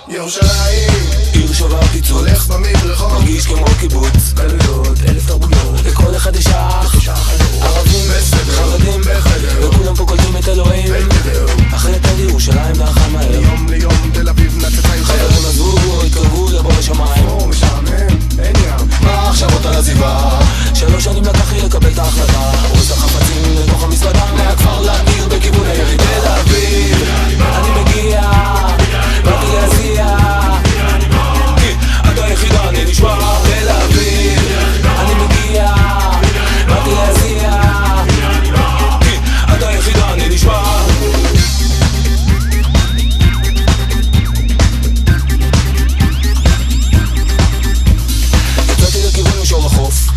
ירושלים, עיר שווה פיצוץ, הולך במדרחוב, מרגיש כמו קיבוץ, גלויות, 1000 תרבויות, לכל אחד יש אח, ערבים, חרדים, וכולם פה קולטים את אלוהים. אחרי את ירושלים דרכה מהר, מיום ליום תל אביב נצצה יותר, חברים עזבו, התקרבו לבוא לשמיים. משעמם, אין ים. מה עכשיו אותה לעזיבה? 3 שנים לקח לי לקבל את ההחלטה, אורז את החפצים לתוך המזוודה, מהכפר לעיר בכיוון העיר תל אביב. אני מגיע, באתי להזיע, אתה היחידה, אני נשמע תל אביב. אני מגיע, באתי להזיע, אתה היחידה, אני נשמע. יצאתי לכיוון מישור החוף,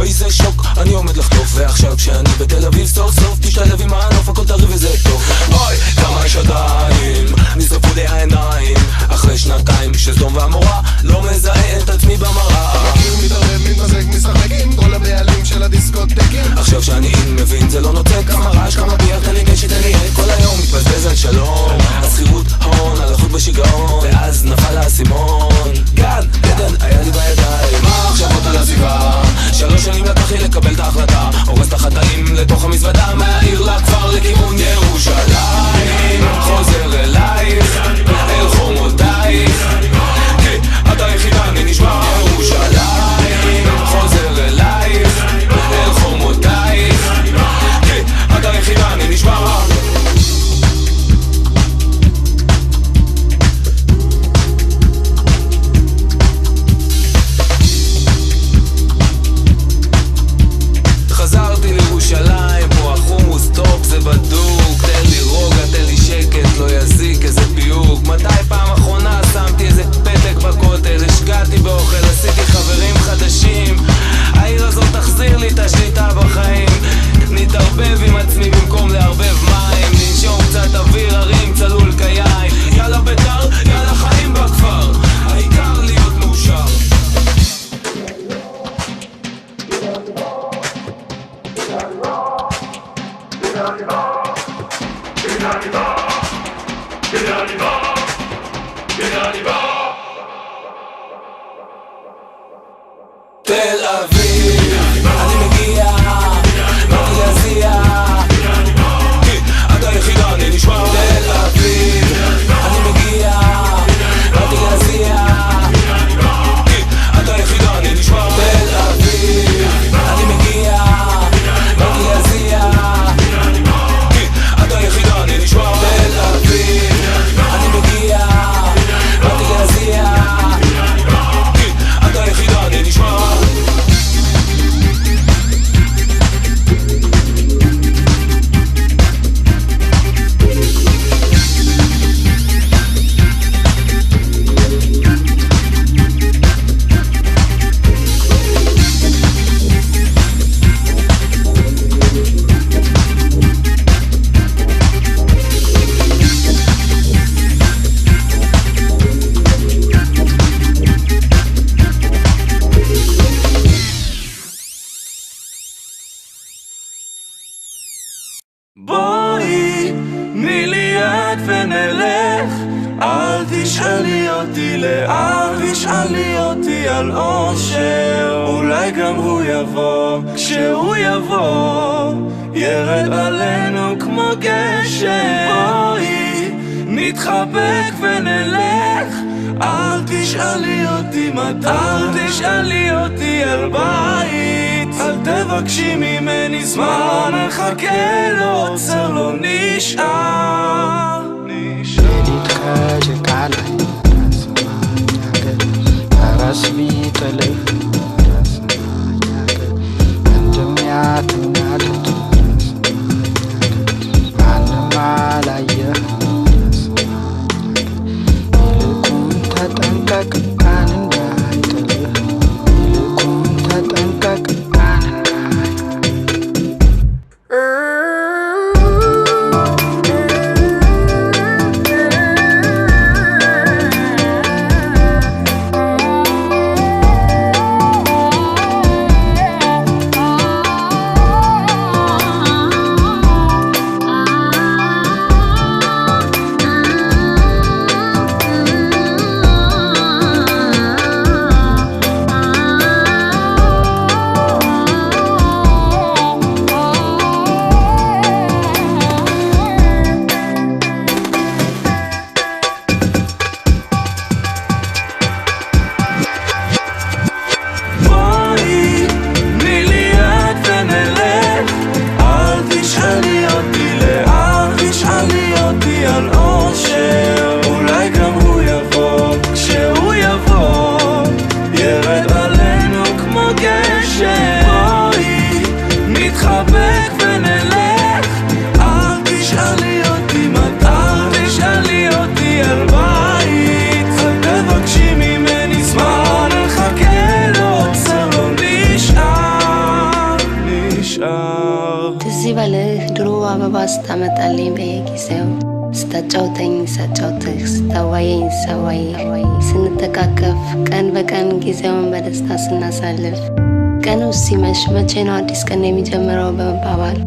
איזה שוק, אני עומד לחטוף. ועכשיו כשאני בתל אביב סוף סוף תשתלב עם הנוף, הכל טרי וזה טוב. אוי, כמה יש עדיין, נשרפו לי העיניים אחרי שנתיים שסדום ועמורה, לא מזהה את עצמי במראה. מכיר, מתערב, מתמזג, משחק עם כל הבעלים של הדיסקוטקים. עכשיו שאני מבין זה לא נוצא, כמה רעש, כמה ביח, תן לי נשת, תן לי עד. כל היום מתבזבז על שלום, השכירות, הון, הלכות בשיגעון, ואז נפל האסימון. גן, עדן, היה לי בידיים. מה עכשיו אותה לסביבה? 3 שנים לקח לי לקבל את ההחלטה, הורס את החטאים לתוך המזוודה, מהעיר לכפר לכיוון ירושלים. חוזר אלייך, אל חומותייך, כי אתה היחידה, אני נשמע ירושלים. חוזר אלייך, אל חומותייך, כי אתה היחידה, אני נשמע. חזרתי לירושלים, פה החומוס טופ זה בדוק. תן לי רוגע, תן לי שקט, לא יזיק איזה פיוק. מתי פעם אחרונה שמתי איזה פתק בכותל? השקעתי באוכל, עשיתי חברים חדשים. העיר הזאת תחזיר לי את השליטה בחיים. נתערבב עם עצמי במקום לערבב מים. ננשום קצת אוויר הרים, צלול כיין. יאללה בית"ר, יאללה חיים בכפר, העיקר להיות מאושר. תל אביב, אני מגיע, באתי להזיע, אתה היחידה, אני נשמע. תל אביב, אני מגיע, באתי להזיע, אתה היחידה, אני נשמע. תל אביב, אני מגיע, באתי להזיע, אתה היחידה, אני נשמע. תל אביב, אני מגיע, באתי להזיע, אתה היחידה, אני נשמע. בואי, תני לי יד ונלך, אל תשאלי אותי לאן, תשאלי אותי על אושר. אולי גם הוא יבוא, כשהוא יבוא ירד עלינו כמו גשם. בואי, נתחבק ונלך, אל תשאלי אותי מתי, אל תשאלי אותי על בית, אל תבקשי ממני זמן, לא נחכה, לא עוצר, לא נשאר. ሌሊት ከጭቃ ላይ ያስማኛገር ፈረስ ቢጥልህ ያስማኛገር እንደሚያትናድድ ማንም አላየህ ያስማኛገር ይልቁን ተጠንቀቅ ቀን እንዳይጥልህ ይልቁን ተጠንቀቅ ቀን ትዝ ይበልህ ድሮ አበባ ስታመጣልኝ በየጊዜው ስታጫውተኝ ሳጫውትህ ስታዋየኝ ሳዋይህ ስንተቃቀፍ ቀን በቀን ጊዜውን በደስታ ስናሳልፍ ቀኑ ሲመሽ መቼ ነው አዲስ ቀን የሚጀምረው በመባባል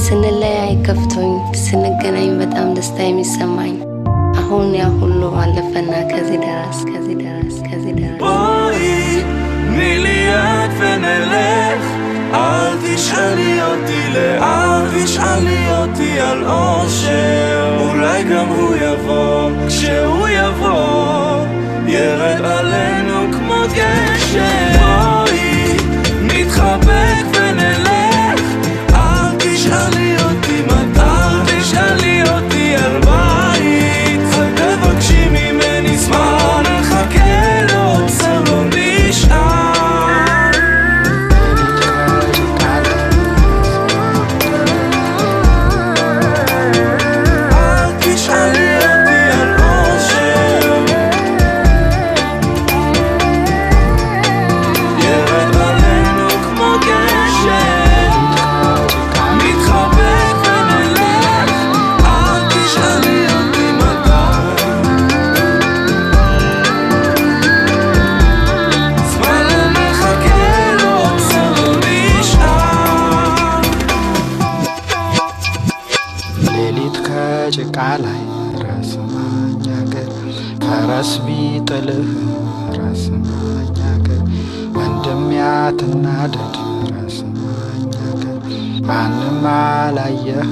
ስንለያይ ከፍቶኝ ስንገናኝ በጣም ደስታ የሚሰማኝ አሁን ያ ሁሉ አለፈና ከዚህ ደረስ בואי, תני לי יד ונלך אל תשאלי אותי לאן, תשאלי אותי על אושר אולי גם הוא יבוא, כשהוא יבוא ירד עלינו כמו גשם בואי, נתחבק ונלך אל תשאלי אותי מתי, תשאלי אותי על בית אל תבקשי ממני זמן נחכה לו עוצר לא נשאר אל תשאלי אותי על אושר ירד עלינו כמו גשם נתחבק ונלך אל תשאלי אותי מתי זמן לא מחכה לו עוצר לא נשאר ሌሊት ከጭቃ ላይ ራስ ማኛገር ፈረስ ቢጥልህ ራስ ማኛገር ወንድም ያትናደድ ራስ ማኛገር ማንም አላየህ